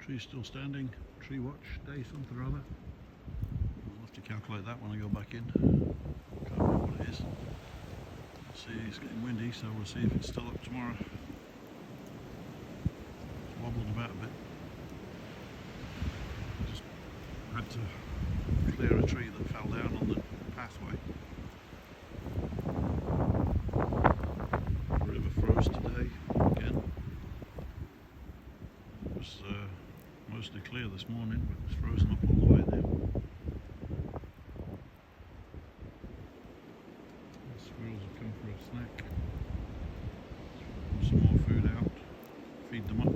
Tree's still standing. Tree watch day something or other. I'll have to calculate that when I go back in. Can't remember what it is. See, it's getting windy, so we'll see if it's still up tomorrow. It's wobbling about a bit. Just had to clear a tree that fell down on the pathway. The river froze today again. It was mostly clear this morning, but it's frozen up all the way now. The squirrels have come for a snack. Put some more food out, feed them up.